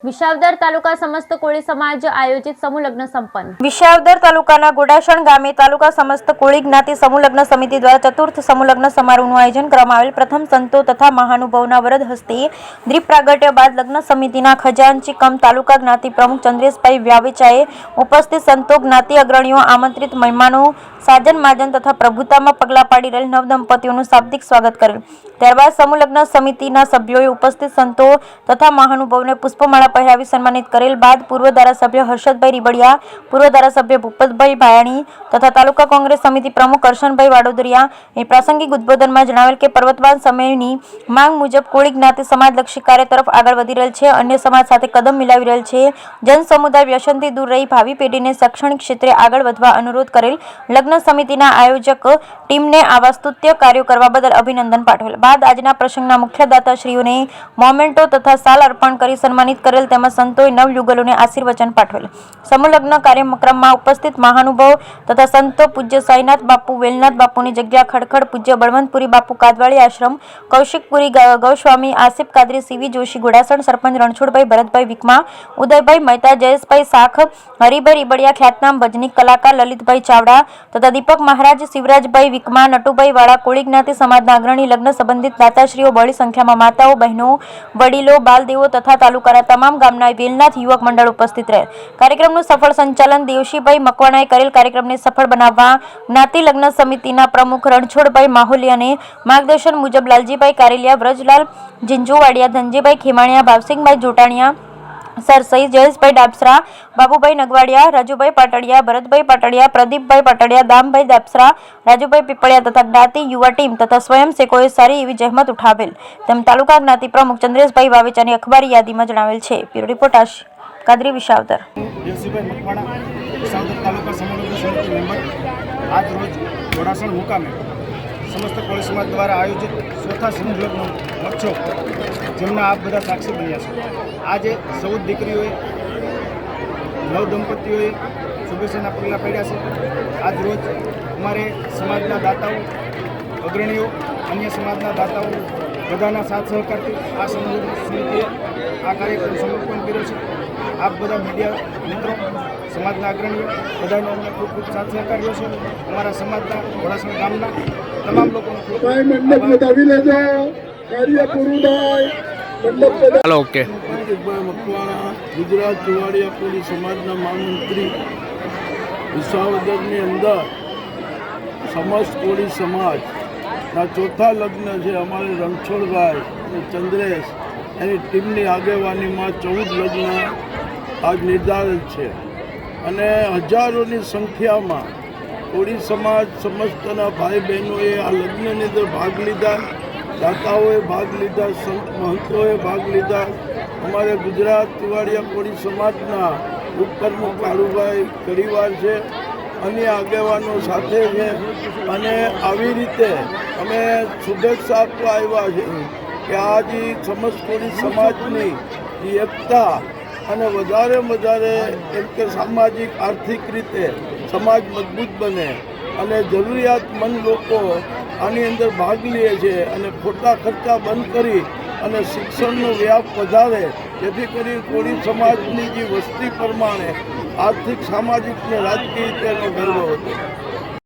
વિસાવદર તાલુકા સમસ્ત કોળી સમાજ આયોજિત સમૂહ લગ્ન સંપન્ન। વિસાવદર તાલુકાના ગોડાસણ ગામે તાલુકા સમસ્ત કોળી જ્ઞાતિ સમૂહ લગ્ન સમિતિ દ્વારા ચતુર્થ સમૂહ લગ્ન સમારોહનું આયોજન કરવામાં આવેલ। પ્રથમ સંતો તથા મહાનુભાવોના વરદ હસ્તે દીપ પ્રાગટ્ય બાદ લગ્ન સમિતિના ખજાનચી કમ તાલુકા જ્ઞાતિ પ્રમુખ ચંદ્રેશભાઈ વ્યાવેચાએ ઉપસ્થિત સંતો જ્ઞાતિ અગ્રણીઓ આમંત્રિત મહેમાનો સાજન માજન તથા પ્રભુતામાં પગલા પાડી રહેલ નવદંપતિઓનું શાબ્દિક સ્વાગત કરેલ। ત્યારબાદ સમૂહ લગ્ન સમિતિના સભ્યોએ ઉપસ્થિત સંતો તથા મહાનુભાવોને પુષ્પમાળા પહેરાવી સન્માનિત કરેલ બાદ પૂર્વ ધારાસભ્ય હર્ષદભાઈ રીબડિયા, પૂર્વ ધારાસભ્ય ભૂપતભાઈ ભાયાણી તથા તાલુકા કોંગ્રેસ સમિતિ પ્રમુખ કરશનભાઈ વાડોદરિયા એ પ્રાસંગિક ઉદ્બોધનમાં જણાવેલ કે પર્વતવાન સમયની માંગ મુજબ કોળી જ્ઞાતિ સમાજલક્ષી કાર્ય તરફ આગળ વધી રહેલ છે, અન્ય સમાજ સાથે કદમ મિલાવી રહેલ છે। જન સમુદાય વ્યસનથી દૂર રહી ભાવિ પેઢીને શૈક્ષણિક ક્ષેત્રે આગળ વધવા અનુરોધ કરેલ। લગ્ન સમિતિના આયોજક ટીમને આવા સ્તુત્ય કાર્યો કરવા બદલ અભિનંદન પાઠવેલ બાદ આજના પ્રસંગના મુખ્ય દાતાશ્રીઓને મોમેન્ટો તથા સાલ અર્પણ કરી સન્માનિત કરેલ તેમજ સંતોએ નવયુગલોને આશીર્વચન પાઠવેલ। સમૂહ લગ્ન કાર્યક્રમમાં ઉપસ્થિત મહાનુભાવ તથા સંતો પૂજ્ય સાઈનાથ બાપુ વેલનાથ બાપુની જગ્યા ખડખડ, પૂજ્ય બળવંતપુરી બાપુ કાદવાળી આશ્રમ, કૌશિકપુરી ગૌસ્વામી, આસિફ કાદરી, સીવી જોશી ગોડાસણ, સરપંચ રણછોડભાઈ ભરતભાઈ વિકમા, ઉદયભાઈ મહેતા, જયેશભાઈ શાખ, હરિભાઈ રીબડિયા, ખ્યાતનામ ભજનીક કલાકાર લલિતભાઈ ચાવડા તથા દીપક મહારાજ, શિવરાજભાઈ વિકમા, નટુભાઈ વાળા, કોળી જ્ઞાતિ સમાજના અગ્રણી લગ્ન સંબંધિત દાતાશ્રીઓ, બહોળી સંખ્યામાં માતાઓ, બહેનો, વડીલો, બાલદેવો તથા તાલુકાના તમામ ગામના વેલનાથ યુવક મંડળ ઉપસ્થિત રહે। કાર્યક્રમનું સફળ સંચાલન દેવશીભાઈ મકવાણાએ કરેલ। કાર્યક્રમને સફળ બનાવવા જ્ઞાતિ લગ્ન સમિતિના પ્રમુખ રણછોડભાઈ માહોલિયાને માર્ગદર્શન મુજબ લાલજીભાઈ કારેલિયા, વ્રજલાલ ઝીંઝુવાડિયા, ધનજીભાઈ ખેમાણિયા, ભાવસિંહભાઈ જોટાણીયા સર સહિત જયેશભાઈ ડાબસરા, બાબુભાઈ નગવાડિયા, રાજુભાઈ પાટડિયા, ભરતભાઈ પાટડિયા, પ્રદીપભાઈ પાટડિયા, દામભાઈ દાબસરા, રાજુભાઈ પીપળિયા તથા જ્ઞાતિ યુવા ટીમ તથા સ્વયંસેવકોએ સારી એવી જહેમત ઉઠાવેલ તેમ તાલુકા જ્ઞાતિ પ્રમુખ ચંદ્રેશભાઈ વાવેચાની અખબારી યાદીમાં જણાવેલ છે। Bureau report Ashish Kadri, Visavadar. દેવશીભાઈ મકવાણા, વિસાવદર તાલુકા સમૂહ લગ્ન સમિતિ મેમ્બર। આજ રોજ ગોડાસણ મુકામે સમસ્ત કોળી સમાજ દ્વારા આયોજિત ચોથા સમૂહ લગ્ન વર્કશોપ જેમના આપ બધા સાક્ષી બન્યા છે। આજે 14 દીકરીઓએ, 9 દંપતીઓએ શુભેચ્છાના પગલાં પડ્યા છે। આજ રોજ અમારે સમાજના દાતાઓ, અગ્રણીઓ, અન્ય સમાજના દાતાઓ બધાના સાથ સહકારથી આ સમૂહ લગ્ન સમિતિએ આ કાર્યક્રમ સમર્પણ કર્યો છે। આપ બધા મીડિયા મિત્રો, સમાજના અગ્રણીઓ બધાને અમને ખૂબ ખૂબ સાથ સહકાર રહ્યો છે। અમારા સમાજના ઘોડાસણ ગામના તમામ લોકોનો ઓકે મકવાણા, ગુજરાત ચુવાડિયા કોળી સમાજના મહામંત્રી। વિસાવદરની અંદર સમસ્ત કોળી સમાજના ચોથા લગ્ન છે અમારે રણછોડભાઈ અને ચંદ્રેશ એની ટીમની આગેવાનીમાં 14 લગ્ન આજ નિર્ધારિત છે અને હજારોની સંખ્યામાં કોળી સમાજ સમસ્તના ભાઈ બહેનોએ આ લગ્નની અંદર ભાગ લીધા, દાતાઓએ ભાગ લીધા, સંત મહંતોએ ભાગ લીધા। અમારે ગુજરાત ચુવાડિયા કોળી સમાજના ઉપપ્રમુખ કાળુભાઈ કડીવાર છે, અન્ય આગેવાનો સાથે છે અને આવી રીતે અમે શુભેચ્છા આપવા આવ્યા છે કે આજે સમસ્ત કોળી સમાજની એકતા અને વધારે એમ કે સામાજિક આર્થિક રીતે સમાજ મજબૂત બને અને જરૂરિયાતમંદ લોકો આની અંદર ભાગ લે છે અને ખોટા ખર્ચા બંધ કરી અને શિક્ષણનો વ્યાપ વધારે, જેથી કરી કોળી સમાજની જે વસ્તી પ્રમાણે આર્થિક, સામાજિક અને રાજકીય રીતે એનો ગર્વ હતો।